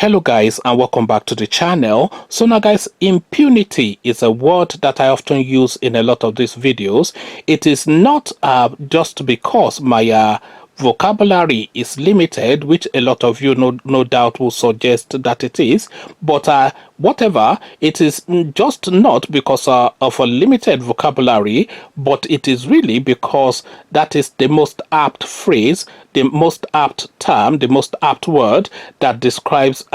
Hello guys, and welcome back to the channel. So now guys, impunity is a word that I often use in a lot of these videos. It is not just because my vocabulary is limited, which a lot of you no doubt will suggest that it is, but whatever, it is just not because of a limited vocabulary, but it is really because that is the most apt phrase, the most apt term, the most apt word that describes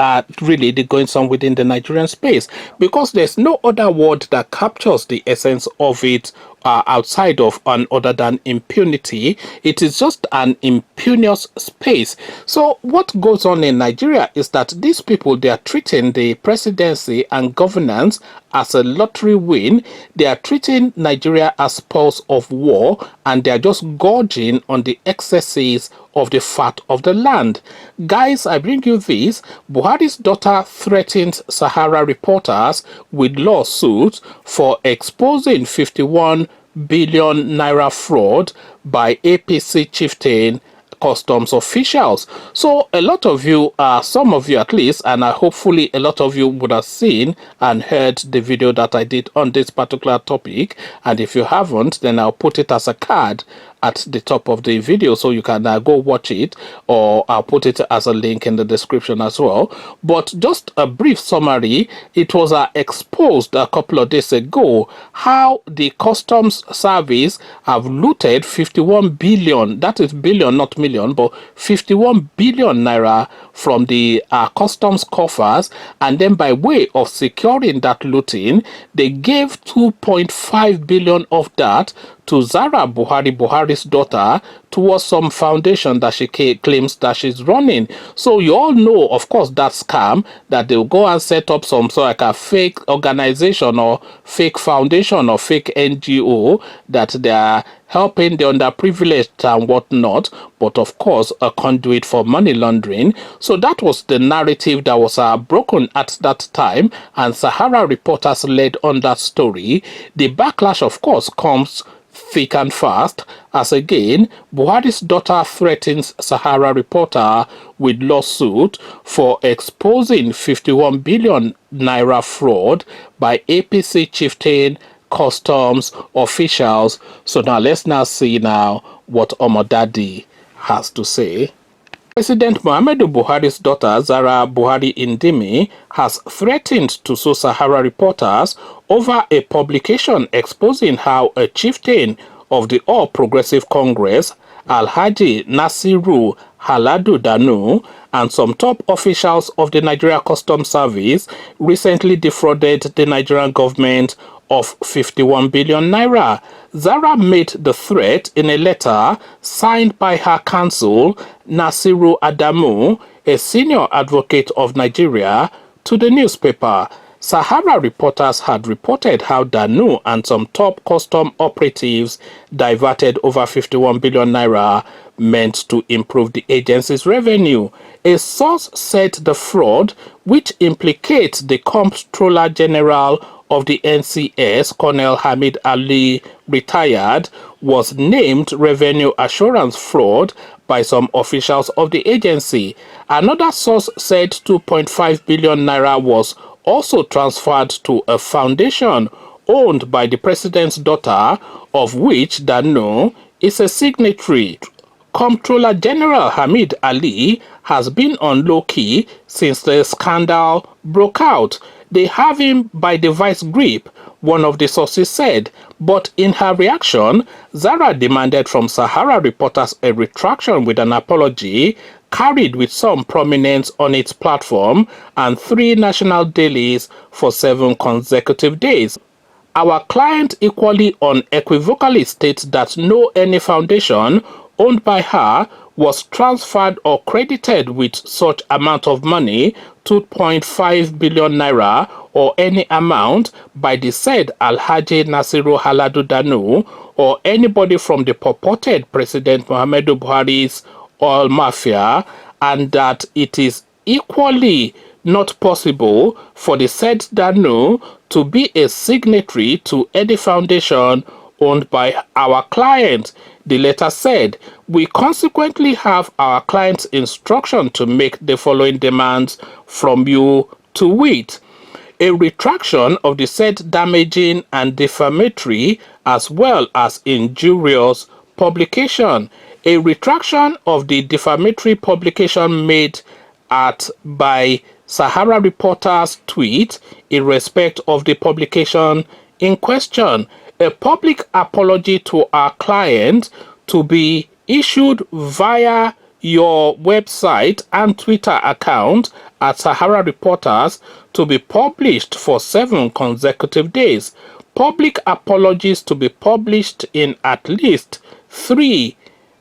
really the goings on within the Nigerian space, because there's no other word that captures the essence of it outside of and other than impunity. It is just an impunious space. So what goes on in Nigeria is that these people, they are treating the presidency and governance as a lottery win. They are treating Nigeria as spoils of war, and they are just gorging on the excesses of the fat of the land. Guys, I bring you this. Buhari's daughter threatens Sahara reporters with lawsuits for exposing 51 billion naira fraud by APC chieftain customs officials. So a lot of you, some of you at least, and hopefully a lot of you would have seen and heard the video that I did on this particular topic. And if you haven't, then I'll put it as a card at the top of the video so you can go watch it, or I'll put it as a link in the description as well. But just a brief summary, it was exposed a couple of days ago how the customs service have looted 51 billion, that is billion not million, but 51 billion naira from the customs coffers, and then by way of securing that looting, they gave 2.5 billion of that to Zahra Buhari, Buhari's daughter, towards some foundation that she claims that she's running. So you all know, of course, that scam, that they'll go and set up some sort like a fake organization or fake foundation or fake NGO that they are helping the underprivileged and whatnot, but of course a conduit for money laundering. So that was the narrative that was broken at that time, and Sahara reporters led on that story. The backlash, of course, comes thick and fast, as again Buhari's daughter threatens Sahara reporter with lawsuit for exposing 51 billion naira fraud by APC chieftain customs officials. So now let's now see now what Omodadi has to say. President Muhammadu Buhari's daughter, Zahra Buhari Indimi, has threatened to sue Sahara reporters over a publication exposing how a chieftain of the All Progressive Congress, Alhaji Nasiru Haladu Danu, and some top officials of the Nigeria Customs Service recently defrauded the Nigerian government of 51 billion naira. Zahra made the threat in a letter signed by her counsel, Nasiru Adamu, a senior advocate of Nigeria, to the newspaper. Sahara reporters had reported how Danu and some top custom operatives diverted over 51 billion naira meant to improve the agency's revenue. A source said the fraud, which implicates the Comptroller General of the NCS, Colonel Hamid Ali, retired, was named revenue assurance fraud by some officials of the agency. Another source said 2.5 billion naira was also transferred to a foundation owned by the president's daughter, of which Danu is a signatory. Comptroller General Hamid Ali has been on low-key since the scandal broke out. They have him by the vice grip, one of the sources said, but in her reaction, Zahra demanded from Sahara reporters a retraction with an apology, carried with some prominence on its platform, and 3 national dailies for 7 consecutive days. Our client equally unequivocally states that no any foundation owned by her was transferred or credited with such amount of money, 2.5 billion naira, or any amount by the said Alhaji Nasiru Haladu Danu or anybody from the purported President Muhammadu Buhari's oil mafia, and that it is equally not possible for the said Danu to be a signatory to any foundation owned by our client. The letter said, "We consequently have our client's instruction to make the following demands from you, to wit, a retraction of the said damaging and defamatory as well as injurious publication, a retraction of the defamatory publication made at by Sahara Reporters tweet in respect of the publication in question, a public apology to our client to be issued via your website and Twitter account at Sahara Reporters to be published for 7 consecutive days. Public apologies to be published in at least 3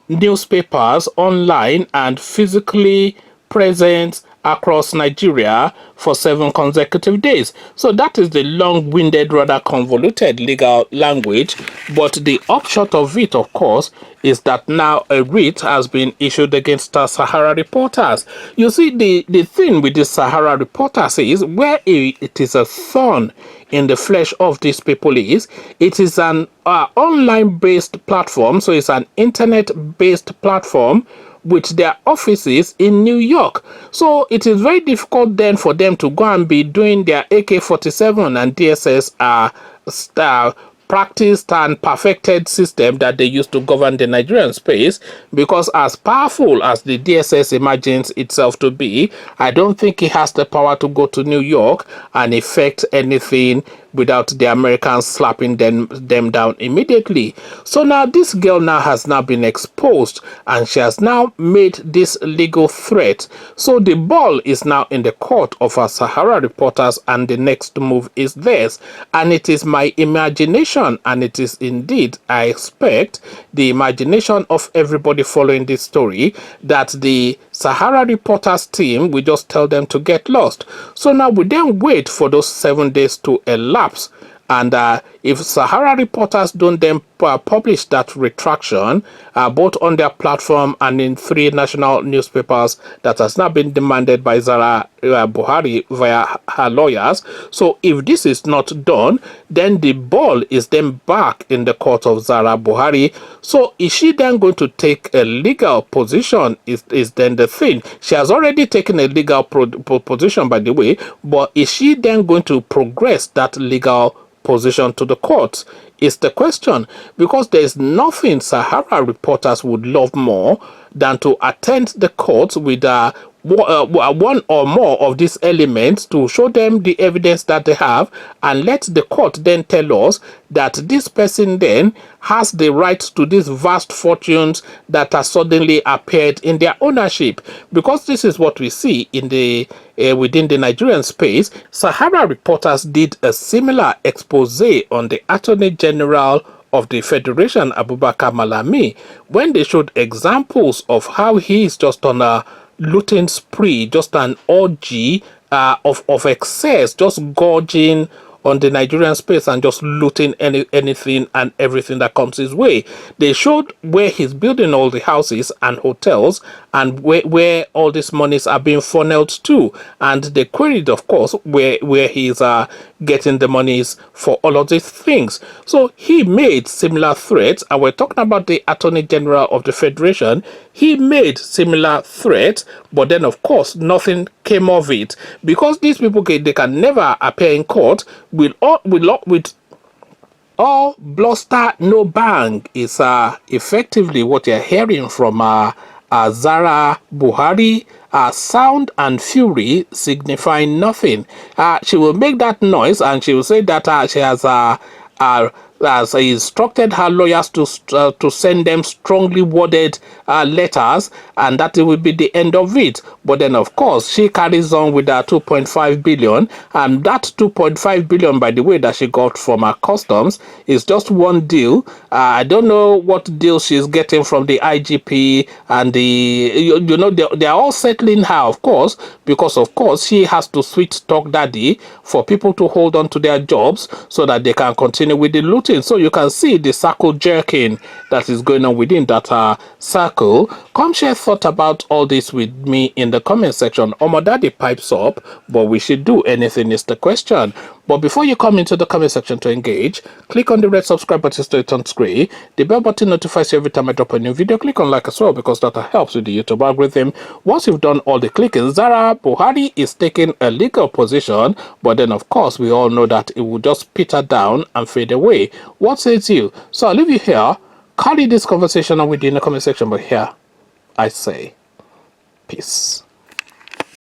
newspapers online and physically present across Nigeria for 7 consecutive days." So that is the long-winded, rather convoluted legal language, but the upshot of it, of course, is that now a writ has been issued against Sahara Reporters. You see, the thing with the Sahara Reporters is, where it is a thorn in the flesh of these people is, it is an online-based platform, so it's an internet-based platform with their offices in New York. So it is very difficult then for them to go and be doing their AK-47 and DSS practiced and perfected system that they used to govern the Nigerian space, because as powerful as the DSS imagines itself to be, I don't think it has the power to go to New York and effect anything without the Americans slapping them down immediately. So now this girl now has now been exposed, and she has now made this legal threat. So the ball is now in the court of our Sahara Reporters, and the next move is theirs. And it is my imagination, and it is indeed, I expect, the imagination of everybody following this story, that the Sahara Reporters team, we just tell them to get lost. So now we then wait for those 7 days to elapse. And if Sahara Reporters don't then publish that retraction, both on their platform and in 3 national newspapers that has now been demanded by Zahra Buhari via her lawyers. So if this is not done, then the ball is then back in the court of Zahra Buhari. So is she then going to take a legal position is then the thing. She has already taken a legal position, by the way, but is she then going to progress that legal position to the courts is the question, because there is nothing Sahara Reporters would love more than to attend the courts with one or more of these elements to show them the evidence that they have, and let the court then tell us that this person then has the right to these vast fortunes that are suddenly appeared in their ownership. Because this is what we see in the within the Nigerian space. Sahara Reporters did a similar expose on the Attorney General of the Federation, Abubakar Malami, when they showed examples of how he is just on a looting spree, just an orgy of excess, just gorging on the Nigerian space and just looting anything and everything that comes his way. They showed where he's building all the houses and hotels, and where all these monies are being funneled to. And they queried, of course, where he's getting the monies for all of these things. So he made similar threats, and we're talking about the Attorney General of the Federation. He made similar threats, but then, of course, nothing came of it, because these people, they can never appear in court with all bluster, no bang, is effectively what you're hearing from Zahra Buhari. Sound and fury signifying nothing. She will make that noise, and she will say that she has instructed her lawyers to send them strongly worded letters, and that it will be the end of it. But then, of course, she carries on with her 2.5 billion, and that 2.5 billion, by the way, that she got from her customs is just one deal. I don't know what deal she's getting from the IGP, and they are all settling her, of course, because of course she has to sweet talk daddy for people to hold on to their jobs so that they can continue with the looting. So you can see the circle jerking that is going on within that circle. Come share thought about all this with me in the comment section. Omo Daddy pipes up, but we should do anything is the question. But before you come into the comment section to engage, click on the red subscribe button straight on screen. The bell button notifies you every time I drop a new video. Click on like as well because that helps with the YouTube algorithm. Once you've done all the clicking, Zahra Buhari is taking a legal position, but then of course we all know that it will just peter down and fade away. What says you? So I'll leave you here. Carry this conversation on with you in the comment section, but here I say peace.